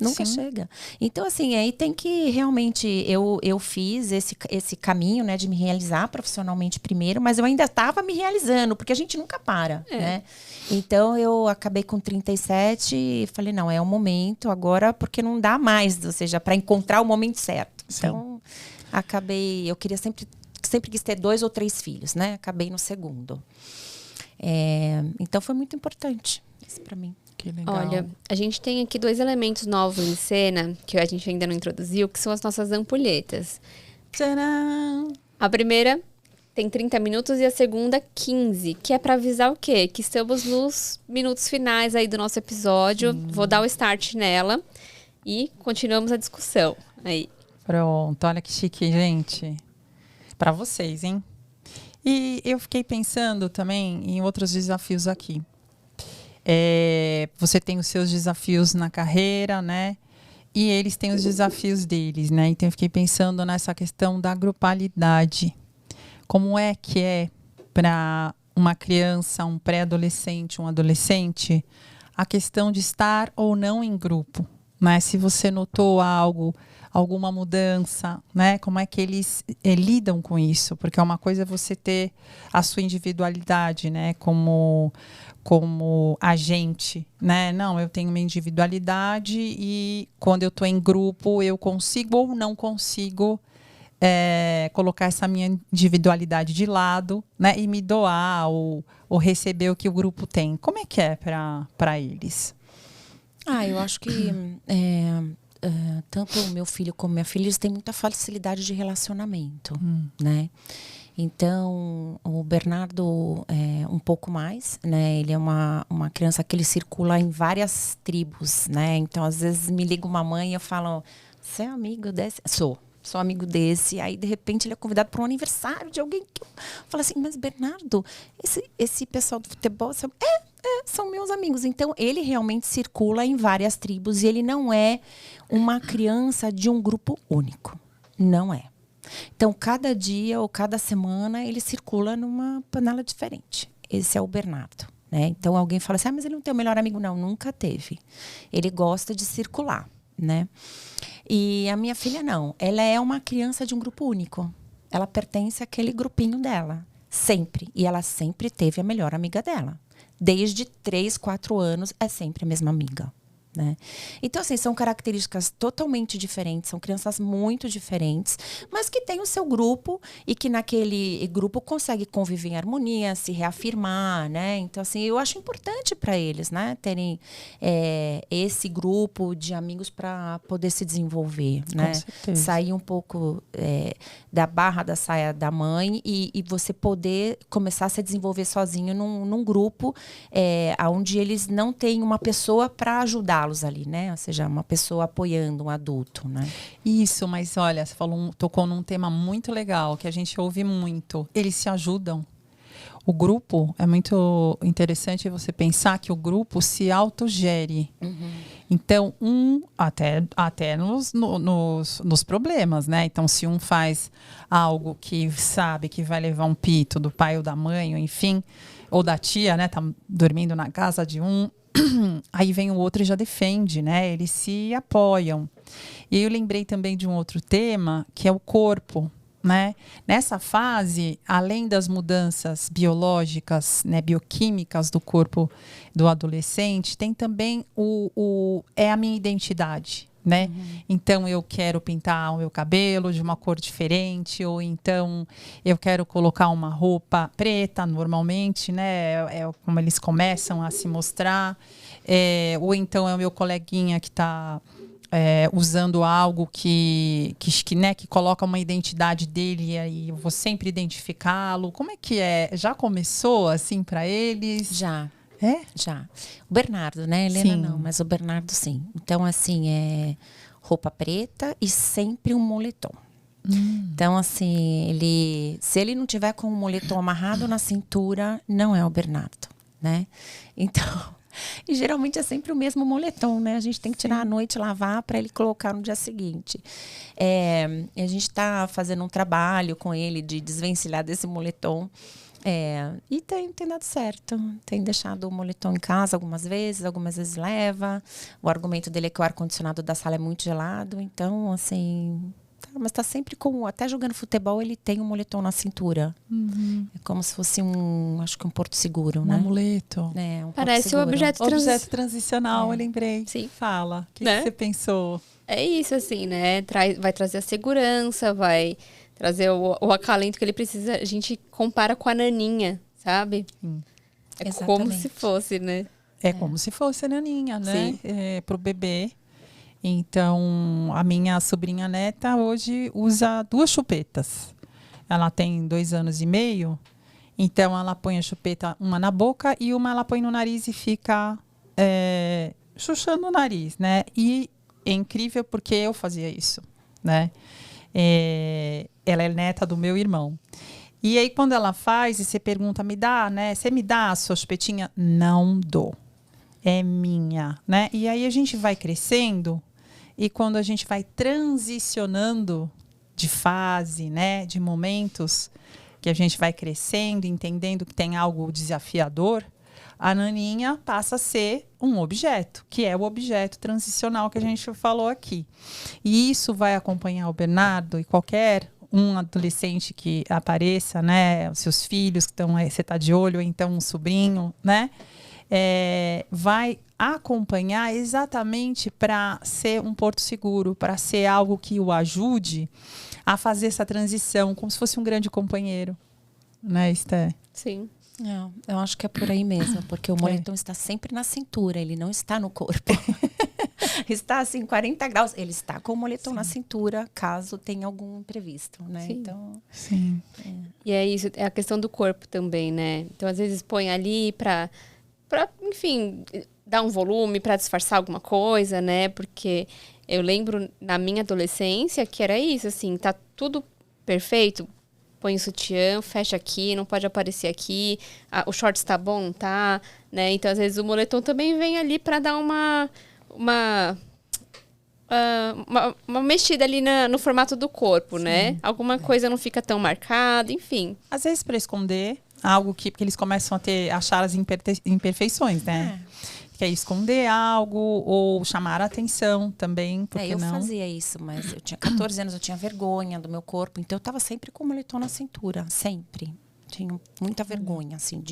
Nunca chega. Então, assim, aí tem que realmente... Eu fiz esse caminho, né, de me realizar profissionalmente primeiro, mas eu ainda estava me realizando, porque a gente nunca para, né? Então, eu acabei com 37 e falei, não, é o momento agora, porque não dá mais, ou seja, para encontrar o momento certo. Sim. Então, eu queria sempre quis ter 2 ou 3 filhos, né? Acabei no segundo. Então, foi muito importante isso para mim. Olha, a gente tem aqui 2 elementos novos em cena, que a gente ainda não introduziu, que são as nossas ampulhetas. Tcharam! A primeira tem 30 minutos e a segunda 15, que é para avisar o quê? Que estamos nos minutos finais aí do nosso episódio. Vou dar o start nela e continuamos a discussão aí. Pronto, olha que chique, gente. Para vocês, hein? E eu fiquei pensando também em outros desafios aqui. Você tem os seus desafios na carreira, né? E eles têm os desafios deles, né? Então eu fiquei pensando nessa questão da grupalidade. Como é que é para uma criança, um pré-adolescente, um adolescente, a questão de estar ou não em grupo, né? Se você notou alguma mudança, né? Como é que eles lidam com isso? Porque é uma coisa você ter a sua individualidade, né? Como agente, né? Não, eu tenho minha individualidade e quando eu estou em grupo eu consigo ou não consigo colocar essa minha individualidade de lado, né? E me doar ou receber o que o grupo tem. Como é que é para eles? Eu acho que tanto o meu filho como minha filha, eles têm muita facilidade de relacionamento, né? Então, o Bernardo um pouco mais, né? Ele é uma criança que ele circula em várias tribos, né? Então, às vezes me liga uma mãe e eu falo, você é amigo desse? Sou amigo desse. Aí, de repente, ele é convidado para um aniversário de alguém que eu falo assim, mas Bernardo, esse pessoal do futebol são meus amigos. Então, ele realmente circula em várias tribos e ele não é uma criança de um grupo único. Não é. Então, cada dia ou cada semana, ele circula numa panela diferente. Esse é o Bernardo, né? Então, alguém fala assim, mas ele não tem o melhor amigo. Não, nunca teve. Ele gosta de circular, né? E a minha filha não. Ela é uma criança de um grupo único. Ela pertence àquele grupinho dela. Sempre. E ela sempre teve a melhor amiga dela. Desde 3, 4 anos, é sempre a mesma amiga. Né? Então, assim, são características totalmente diferentes, são crianças muito diferentes, mas que têm o seu grupo e que naquele grupo consegue conviver em harmonia, se reafirmar, né? Então, assim, eu acho importante para eles, né? Terem esse grupo de amigos para poder se desenvolver, né? Sair um pouco da barra da saia da mãe e você poder começar a se desenvolver sozinho num grupo onde eles não têm uma pessoa para ajudar ali, né? Ou seja, uma pessoa apoiando um adulto, né? Isso, mas olha, você tocou num tema muito legal, que a gente ouve muito. Eles se ajudam. o grupo, é muito interessante você pensar que o grupo se autogere. Então, até nos problemas, né? Então, se um faz algo que sabe que vai levar um pito do pai ou da mãe, ou enfim, ou da tia, né? Tá dormindo na casa de um, aí vem o outro e já defende, né? Eles se apoiam. E eu lembrei também de um outro tema, que é o corpo. Né? Nessa fase, além das mudanças biológicas, né, bioquímicas do corpo do adolescente, tem também a minha identidade. Né? Então, eu quero pintar o meu cabelo de uma cor diferente, ou então eu quero colocar uma roupa preta, normalmente, né? É como eles começam a se mostrar. Ou então é o meu coleguinha que está... usando algo que coloca uma identidade dele, e aí eu vou sempre identificá-lo. Como é que é? Já começou assim para eles? Já. Já. O Bernardo, né? Helena Sim. não, mas o Bernardo sim. Então, assim, é roupa preta e sempre um moletom. Então, assim, se ele não tiver com o moletom amarrado na cintura, não é o Bernardo, né? Então... E geralmente é sempre o mesmo moletom, né? A gente tem que tirar à noite, lavar para ele colocar no dia seguinte. A gente está fazendo um trabalho com ele de desvencilhar desse moletom. E tem dado certo. Tem deixado o moletom em casa algumas vezes leva. O argumento dele é que o ar-condicionado da sala é muito gelado. Então, assim... Mas está sempre até jogando futebol, ele tem um moletom na cintura. É como se fosse acho que um porto seguro, né? Um amuleto. Parece um objeto transicional, eu lembrei. Sim. Fala. O que Né? você pensou? É isso, assim, né? Vai trazer a segurança, vai trazer o acalento que ele precisa. A gente compara com a naninha, sabe? É Exatamente. como se fosse, né? É como se fosse a naninha, né? Sim. Pro bebê. Então, a minha sobrinha neta hoje usa 2 chupetas. Ela tem 2 anos e meio. Então, ela põe a chupeta, uma na boca e uma ela põe no nariz e fica chuchando o nariz, né? E é incrível porque eu fazia isso, né? Ela é neta do meu irmão. E aí, quando ela faz e você pergunta, me dá, né? Você me dá a sua chupetinha? Não dou. É minha, né? E aí a gente vai crescendo e quando a gente vai transicionando de fase, né? De momentos que a gente vai crescendo, entendendo que tem algo desafiador, a naninha passa a ser um objeto, que é o objeto transicional que a gente falou aqui. E isso vai acompanhar o Bernardo e qualquer um adolescente que apareça, né? Os seus filhos que estão aí, você está de olho, ou então um sobrinho, né? Vai acompanhar exatamente para ser um porto seguro, para ser algo que o ajude a fazer essa transição, como se fosse um grande companheiro, né, Esté? Sim. Eu acho que é por aí mesmo, porque o moletom está sempre na cintura, ele não está no corpo. Está assim, 40 graus. Ele está com o moletom na cintura, caso tenha algum imprevisto, né? Sim. Então, Sim. E é isso, é a questão do corpo também, né? Então, às vezes, põe ali para enfim, dar um volume, para disfarçar alguma coisa, né? Porque eu lembro na minha adolescência que era isso, assim, tá tudo perfeito, põe o sutiã, fecha aqui, não pode aparecer aqui, o shorts tá bom, não tá, né? Então, às vezes, o moletom também vem ali para dar uma mexida ali no formato do corpo, né? Alguma coisa não fica tão marcada, enfim. Às vezes para esconder algo porque eles começam a achar as imperfeições, né? Que é esconder algo ou chamar a atenção também, porque eu não? fazia isso, mas eu tinha 14 anos, eu tinha vergonha do meu corpo, então eu estava sempre com o moletom na cintura, sempre. Tinha muita vergonha, assim,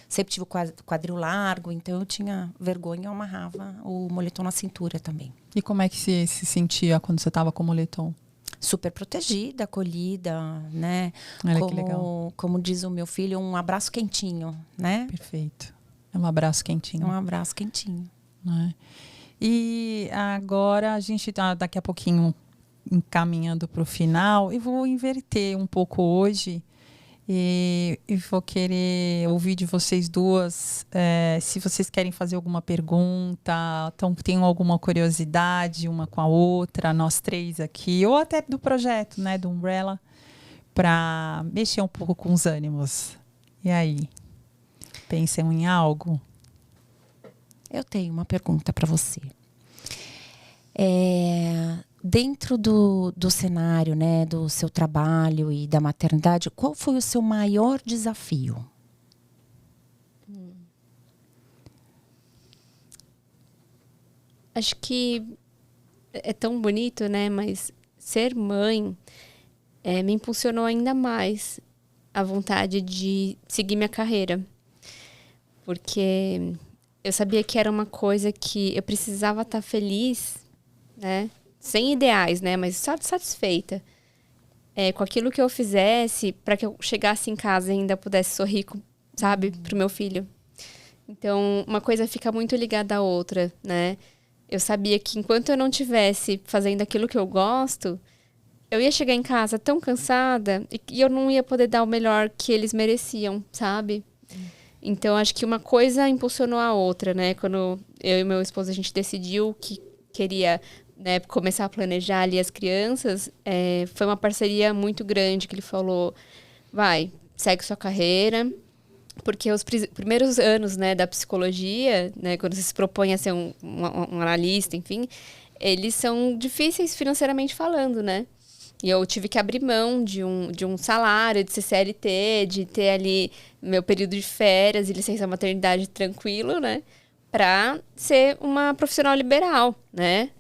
sempre tive o quadril largo, então eu tinha vergonha, eu amarrava o moletom na cintura também. E como é que se sentia quando você estava com o moletom? Super protegida, acolhida, né? Olha que legal. Como diz o meu filho, um abraço quentinho, né? Perfeito. É um abraço quentinho. Um abraço quentinho. Né? E agora a gente está daqui a pouquinho encaminhando para o final e vou inverter um pouco hoje e vou querer ouvir de vocês duas se vocês querem fazer alguma pergunta, então tenham alguma curiosidade uma com a outra, nós três aqui, ou até do projeto, né, do Umbrella, para mexer um pouco com os ânimos. E aí? Pensam em algo? Eu tenho uma pergunta para você. Dentro do cenário, né, do seu trabalho e da maternidade, qual foi o seu maior desafio? Acho que é tão bonito, né? Mas ser mãe me impulsionou ainda mais a vontade de seguir minha carreira. Porque eu sabia que era uma coisa que eu precisava estar feliz, né? Sem ideais, né? Mas satisfeita. Com aquilo que eu fizesse, para que eu chegasse em casa e ainda pudesse sorrir, sabe? Pro meu filho. Então, uma coisa fica muito ligada à outra, né? Eu sabia que enquanto eu não estivesse fazendo aquilo que eu gosto, eu ia chegar em casa tão cansada e eu não ia poder dar o melhor que eles mereciam, sabe? Então, acho que uma coisa impulsionou a outra, né? Quando eu e meu esposo, a gente decidiu que queria, né, começar a planejar ali as crianças, foi uma parceria muito grande que ele falou, vai, segue sua carreira, porque os primeiros anos, né, da psicologia, né, quando você se propõe a ser um analista, enfim, eles são difíceis financeiramente falando, né? E eu tive que abrir mão de um salário, de ser CLT, de ter ali meu período de férias e licença maternidade tranquilo, né? Pra ser uma profissional liberal, né?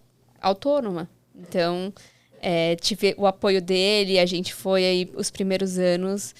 Autônoma. Então, tive o apoio dele, a gente foi aí os primeiros anos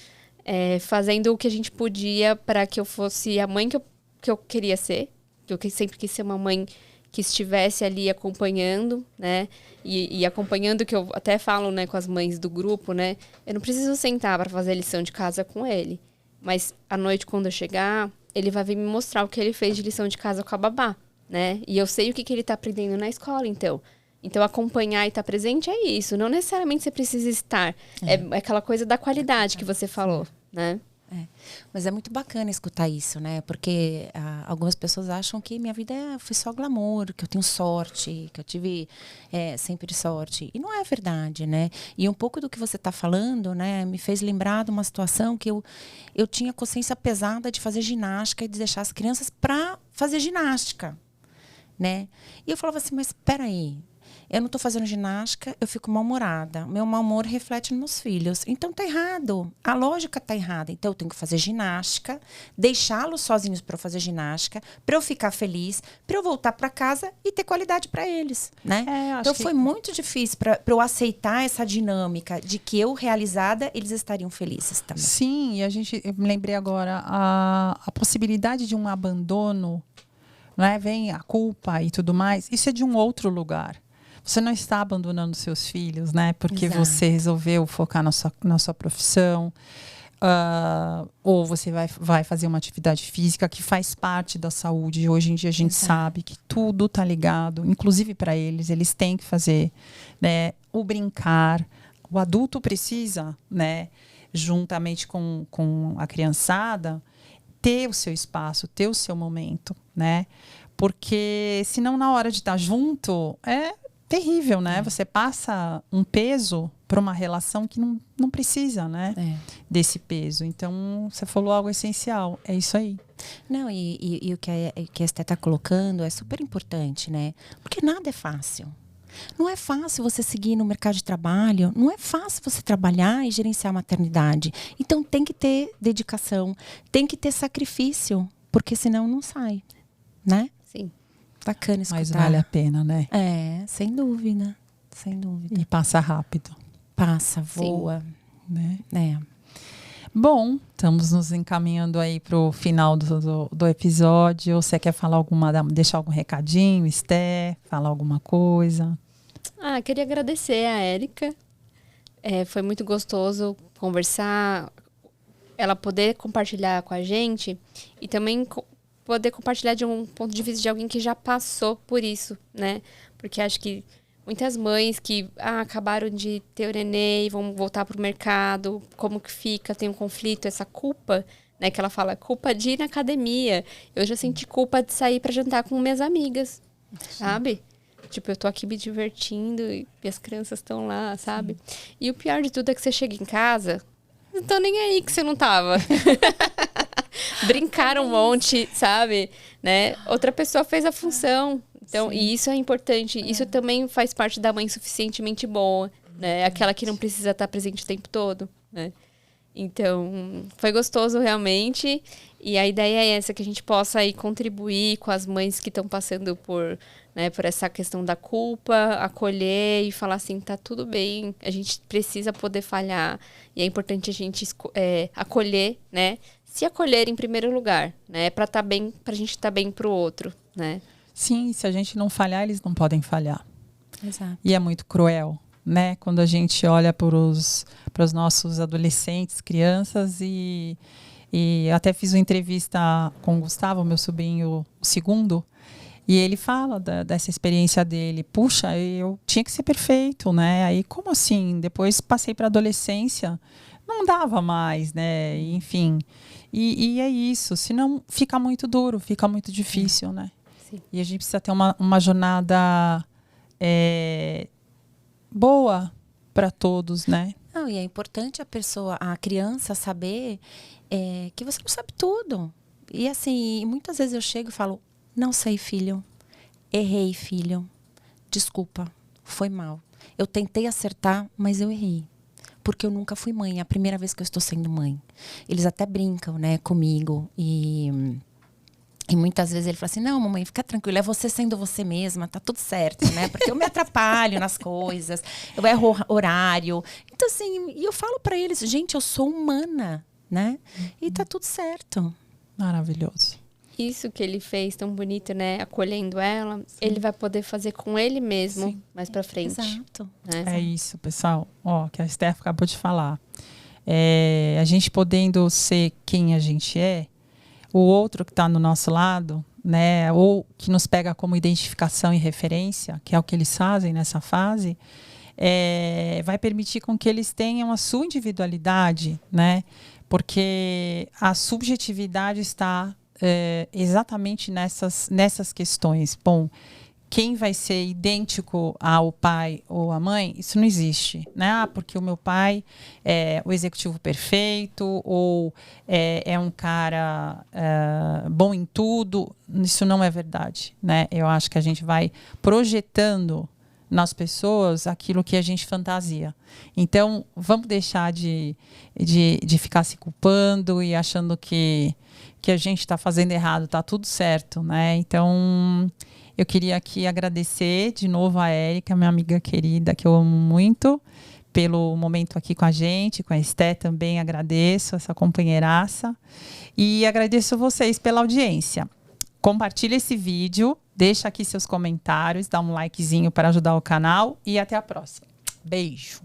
fazendo o que a gente podia para que eu fosse a mãe que eu queria ser. Que eu sempre quis ser uma mãe que estivesse ali acompanhando, né? E acompanhando, que eu até falo, né, com as mães do grupo, né? Eu não preciso sentar para fazer a lição de casa com ele. Mas à noite, quando eu chegar, ele vai vir me mostrar o que ele fez de lição de casa com a babá, né? E eu sei o que ele tá aprendendo na escola, então. Então, acompanhar e estar presente é isso. Não necessariamente você precisa estar. É aquela coisa da qualidade que você falou, né? Mas é muito bacana escutar isso, né? Porque algumas pessoas acham que minha vida foi só glamour, que eu tenho sorte, que eu tive sempre sorte. E não é verdade, né? E um pouco do que você está falando, né, me fez lembrar de uma situação que eu tinha consciência pesada de fazer ginástica e de deixar as crianças para fazer ginástica, né? E eu falava assim, mas espera aí. Eu não estou fazendo ginástica, eu fico mal-humorada. Meu mau humor reflete nos meus filhos. Então, tá errado. A lógica tá errada. Então, eu tenho que fazer ginástica, deixá-los sozinhos para eu fazer ginástica, para eu ficar feliz, para eu voltar para casa e ter qualidade para eles, né? Então, foi muito difícil para eu aceitar essa dinâmica de que eu realizada, eles estariam felizes também. Sim, e eu me lembrei agora, a possibilidade de um abandono, né? Vem a culpa e tudo mais, isso é de um outro lugar. Você não está abandonando seus filhos, né? Porque Exato. você resolveu focar na sua profissão. Ou você vai fazer uma atividade física que faz parte da saúde. Hoje em dia a gente sabe que tudo está ligado. Inclusive para eles têm que fazer, né, o brincar. O adulto precisa, né, juntamente com a criançada, ter o seu espaço, ter o seu momento, né? Porque senão na hora de estar junto terrível, né? Você passa um peso para uma relação que não precisa, né? Desse peso. Então, você falou algo essencial. É isso aí. Não, e o que a Esté está colocando é super importante, né? Porque nada é fácil. Não é fácil você seguir no mercado de trabalho, não é fácil você trabalhar e gerenciar a maternidade. Então, tem que ter dedicação, tem que ter sacrifício, porque senão não sai, né? Sim. Bacana escutar. Mas vale a pena, né? Sem dúvida. Sem dúvida. E passa rápido. Passa, voa. Né? Bom, estamos nos encaminhando aí para o final do episódio. Você quer falar deixar algum recadinho, Esté? Falar alguma coisa? Queria agradecer a Érica. Foi muito gostoso conversar, ela poder compartilhar com a gente e também poder compartilhar de um ponto de vista de alguém que já passou por isso, né? Porque acho que muitas mães que acabaram de ter o nenê e vão voltar para o mercado, como que fica, tem um conflito, essa culpa, né? Que ela fala, culpa de ir na academia. Eu já senti culpa de sair para jantar com minhas amigas, sabe? Tipo, eu tô aqui me divertindo e as crianças estão lá, sabe? E o pior de tudo é que você chega em casa, não tô nem aí que você não tava. brincaram um monte, sabe? Né? Outra pessoa fez a função. Então, e isso é importante. Isso também faz parte da mãe suficientemente boa, né? Aquela que não precisa estar presente o tempo todo, né? Então, foi gostoso realmente. E a ideia é essa, que a gente possa aí contribuir com as mães que estão passando por, né, por essa questão da culpa, acolher e falar assim, tá tudo bem, a gente precisa poder falhar. E é importante a gente acolher, né? Se acolher em primeiro lugar, né? Pra gente estar bem pro outro, né? Sim, se a gente não falhar, eles não podem falhar. Exato. E é muito cruel, né? Quando a gente olha para os nossos adolescentes, crianças, e até fiz uma entrevista com o Gustavo, meu sobrinho, o segundo, e ele fala dessa experiência dele. Puxa, eu tinha que ser perfeito, né? Aí, como assim? Depois passei para a adolescência, não dava mais, né? Enfim, e é isso. Senão fica muito duro, fica muito difícil, né? Sim. E a gente precisa ter uma jornada boa para todos, né? Não, e é importante a criança saber que você não sabe tudo. E assim, muitas vezes eu chego e falo, não sei, filho. Errei, filho. Desculpa, foi mal. Eu tentei acertar, mas eu errei. Porque eu nunca fui mãe, é a primeira vez que eu estou sendo mãe. Eles até brincam, né, comigo. E muitas vezes ele fala assim, não, mamãe, fica tranquila, é você sendo você mesma, tá tudo certo, né? Porque eu me atrapalho nas coisas, eu erro horário. Então, assim, e eu falo pra eles, gente, eu sou humana, né? E tá tudo certo. Maravilhoso. Isso que ele fez tão bonito, né? Acolhendo ela, ele vai poder fazer com ele mesmo mais pra frente. Exato. Né? É isso, pessoal. Ó, que a Steph acabou de falar. A gente podendo ser quem a gente é, o outro que está no nosso lado, né, ou que nos pega como identificação e referência, que é o que eles fazem nessa fase, vai permitir com que eles tenham a sua individualidade, né? Porque a subjetividade está exatamente nessas questões. Bom, quem vai ser idêntico ao pai ou à mãe, isso não existe, né? Ah, porque o meu pai é o executivo perfeito, ou é um cara bom em tudo. Isso não é verdade, né? Eu acho que a gente vai projetando nas pessoas aquilo que a gente fantasia. Então, vamos deixar de ficar se culpando e achando que a gente está fazendo errado, está tudo certo, né? Então, eu queria aqui agradecer de novo a Érica, minha amiga querida, que eu amo muito, pelo momento aqui com a gente, com a Esté também agradeço, essa companheiraça. E agradeço vocês pela audiência. Compartilhe esse vídeo, deixa aqui seus comentários, dá um likezinho para ajudar o canal e até a próxima. Beijo!